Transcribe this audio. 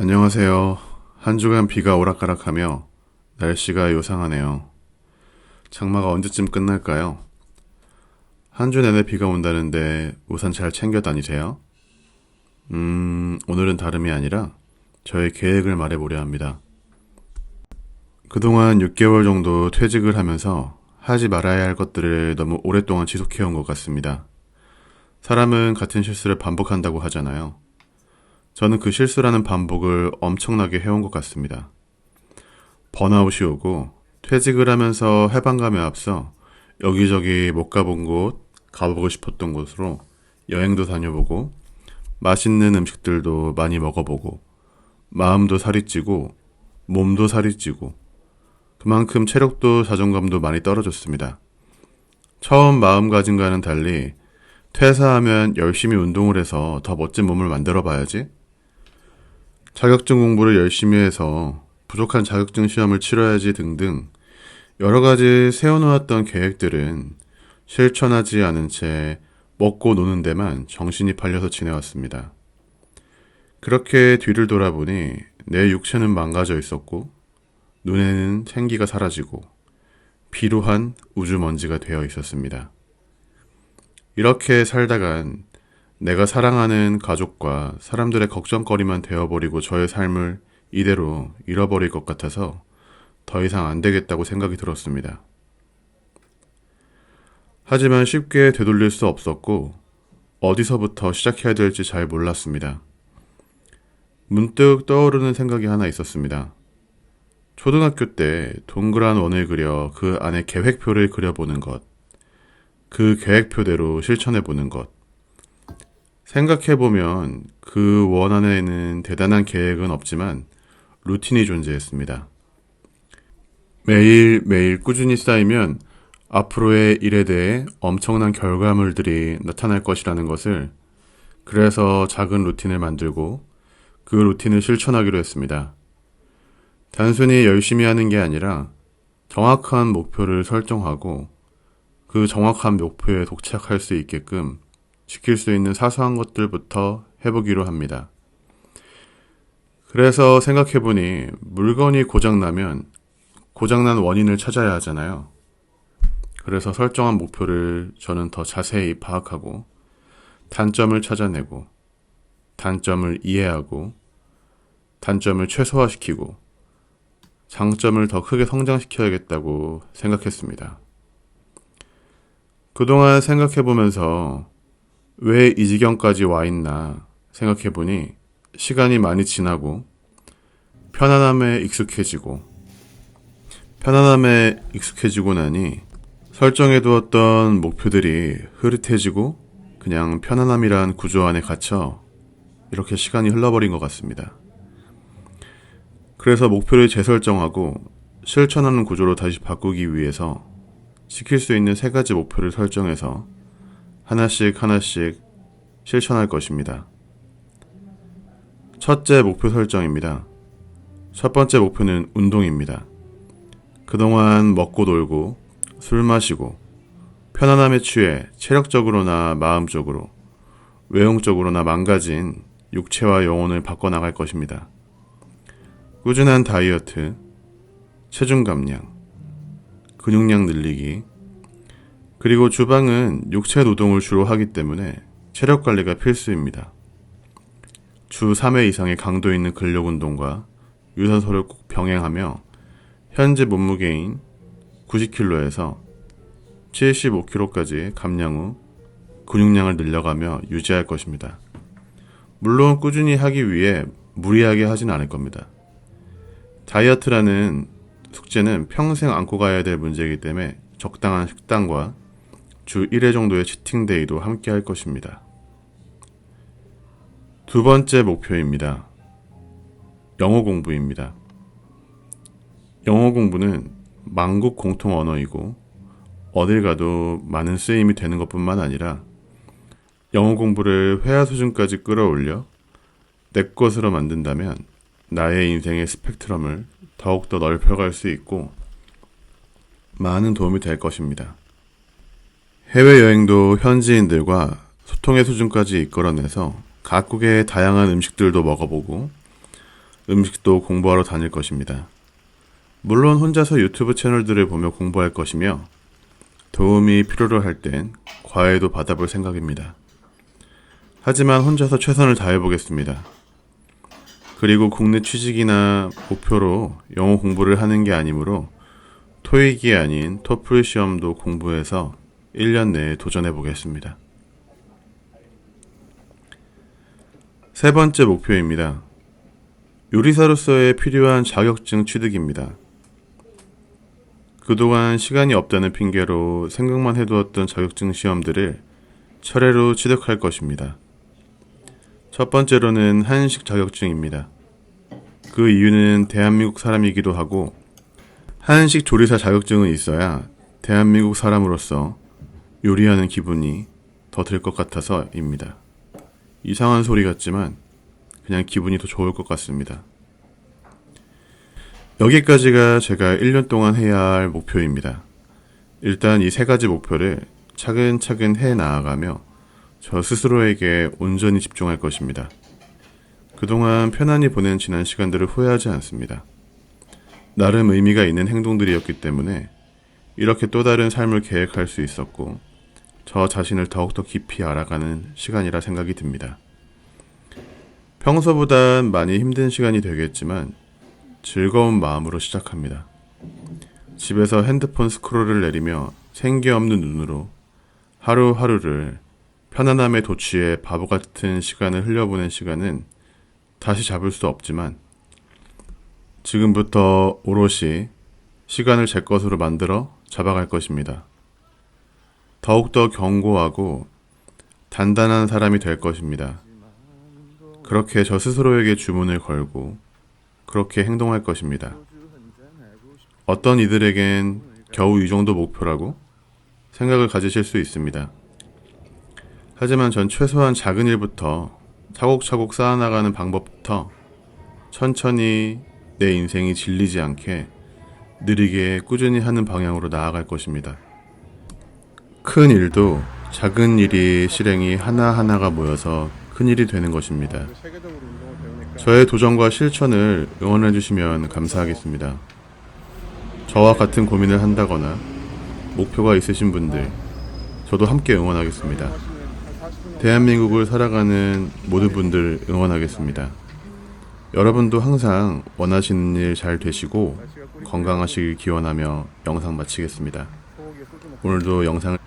안녕하세요. 한 주간 비가 오락가락하며 날씨가 요상하네요. 장마가 언제쯤 끝날까요? 한 주 내내 비가 온다는데 우산 잘 챙겨 다니세요? 오늘은 다름이 아니라 저의 계획을 말해보려 합니다. 그동안 6개월 정도 퇴직을 하면서 하지 말아야 할 것들을 너무 오랫동안 지속해온 것 같습니다. 사람은 같은 실수를 반복한다고 하잖아요. 저는 그 실수라는 반복을 엄청나게 해온 것 같습니다. 번아웃이 오고 퇴직을 하면서 해방감에 앞서 여기저기 못 가본 곳, 가보고 싶었던 곳으로 여행도 다녀보고 맛있는 음식들도 많이 먹어보고 마음도 살이 찌고 몸도 살이 찌고 그만큼 체력도 자존감도 많이 떨어졌습니다. 처음 마음가짐과는 달리 퇴사하면 열심히 운동을 해서 더 멋진 몸을 만들어 봐야지. 자격증 공부를 열심히 해서 부족한 자격증 시험을 치러야지 등등 여러 가지 세워놓았던 계획들은 실천하지 않은 채 먹고 노는 데만 정신이 팔려서 지내왔습니다. 그렇게 뒤를 돌아보니 내 육체는 망가져 있었고 눈에는 생기가 사라지고 피로한 우주먼지가 되어 있었습니다. 이렇게 살다간 내가 사랑하는 가족과 사람들의 걱정거리만 되어버리고 저의 삶을 이대로 잃어버릴 것 같아서 더 이상 안 되겠다고 생각이 들었습니다. 하지만 쉽게 되돌릴 수 없었고 어디서부터 시작해야 될지 잘 몰랐습니다. 문득 떠오르는 생각이 하나 있었습니다. 초등학교 때 동그란 원을 그려 그 안에 계획표를 그려보는 것, 그 계획표대로 실천해보는 것. 생각해보면 그 원 안에는 대단한 계획은 없지만 루틴이 존재했습니다. 매일매일 꾸준히 쌓이면 앞으로의 일에 대해 엄청난 결과물들이 나타날 것이라는 것을 그래서 작은 루틴을 만들고 그 루틴을 실천하기로 했습니다. 단순히 열심히 하는 게 아니라 정확한 목표를 설정하고 그 정확한 목표에 도착할 수 있게끔 지킬 수 있는 사소한 것들부터 해보기로 합니다. 그래서 생각해보니 물건이 고장나면 고장난 원인을 찾아야 하잖아요. 그래서 설정한 목표를 저는 더 자세히 파악하고 단점을 찾아내고 단점을 이해하고 단점을 최소화시키고 장점을 더 크게 성장시켜야겠다고 생각했습니다. 그동안 생각해보면서 왜 이 지경까지 와 있나 생각해보니 시간이 많이 지나고 편안함에 익숙해지고 나니 설정해두었던 목표들이 흐릿해지고 그냥 편안함이란 구조 안에 갇혀 이렇게 시간이 흘러버린 것 같습니다. 그래서 목표를 재설정하고 실천하는 구조로 다시 바꾸기 위해서 지킬 수 있는 3가지 목표를 설정해서 하나씩 실천할 것입니다. 첫째 목표 설정입니다. 첫 번째 목표는 운동입니다. 그동안 먹고 놀고 술 마시고 편안함에 취해 체력적으로나 마음적으로 외형적으로나 망가진 육체와 영혼을 바꿔나갈 것입니다. 꾸준한 다이어트, 체중 감량, 근육량 늘리기, 그리고 주방은 육체 노동을 주로 하기 때문에 체력 관리가 필수입니다. 주 3회 이상의 강도 있는 근력 운동과 유산소를 꼭 병행하며 현재 몸무게인 90kg에서 75kg까지 감량 후 근육량을 늘려가며 유지할 것입니다. 물론 꾸준히 하기 위해 무리하게 하진 않을 겁니다. 다이어트라는 숙제는 평생 안고 가야 될 문제이기 때문에 적당한 식단과 주 1회 정도의 치팅데이도 함께 할 것입니다. 두 번째 목표입니다. 영어 공부입니다. 영어 공부는 만국 공통 언어이고 어딜 가도 많은 쓰임이 되는 것뿐만 아니라 영어 공부를 회화 수준까지 끌어올려 내 것으로 만든다면 나의 인생의 스펙트럼을 더욱더 넓혀갈 수 있고 많은 도움이 될 것입니다. 해외여행도 현지인들과 소통의 수준까지 이끌어내서 각국의 다양한 음식들도 먹어보고 음식도 공부하러 다닐 것입니다. 물론 혼자서 유튜브 채널들을 보며 공부할 것이며 도움이 필요로 할 땐 과외도 받아볼 생각입니다. 하지만 혼자서 최선을 다해보겠습니다. 그리고 국내 취직이나 목표로 영어 공부를 하는 게 아니므로 토익이 아닌 토플 시험도 공부해서 1년 내에 도전해 보겠습니다. 세 번째 목표입니다. 요리사로서의 필요한 자격증 취득입니다. 그동안 시간이 없다는 핑계로 생각만 해두었던 자격증 시험들을 차례로 취득할 것입니다. 첫 번째로는 한식 자격증입니다. 그 이유는 대한민국 사람이기도 하고 한식 조리사 자격증은 있어야 대한민국 사람으로서 요리하는 기분이 더 들 것 같아서입니다. 이상한 소리 같지만 그냥 기분이 더 좋을 것 같습니다. 여기까지가 제가 1년 동안 해야 할 목표입니다. 일단 이 세 가지 목표를 차근차근 해 나아가며 저 스스로에게 온전히 집중할 것입니다. 그동안 편안히 보낸 지난 시간들을 후회하지 않습니다. 나름 의미가 있는 행동들이었기 때문에 이렇게 또 다른 삶을 계획할 수 있었고 저 자신을 더욱더 깊이 알아가는 시간이라 생각이 듭니다. 평소보단 많이 힘든 시간이 되겠지만 즐거운 마음으로 시작합니다. 집에서 핸드폰 스크롤을 내리며 생기 없는 눈으로 하루하루를 편안함에 도취해 바보 같은 시간을 흘려보낸 시간은 다시 잡을 수 없지만 지금부터 오롯이 시간을 제 것으로 만들어 잡아갈 것입니다. 더욱더 견고하고 단단한 사람이 될 것입니다. 그렇게 저 스스로에게 주문을 걸고 그렇게 행동할 것입니다. 어떤 이들에겐 겨우 이 정도 목표라고 생각을 가지실 수 있습니다. 하지만 전 최소한 작은 일부터 차곡차곡 쌓아나가는 방법부터 천천히 내 인생이 질리지 않게 느리게 꾸준히 하는 방향으로 나아갈 것입니다. 큰 일도 작은 일이 실행이 하나하나가 모여서 큰 일이 되는 것입니다. 저의 도전과 실천을 응원해 주시면 감사하겠습니다. 저와 같은 고민을 한다거나 목표가 있으신 분들, 저도 함께 응원하겠습니다. 대한민국을 살아가는 모든 분들 응원하겠습니다. 여러분도 항상 원하시는 일 잘 되시고 건강하시길 기원하며 영상 마치겠습니다. 오늘도 영상을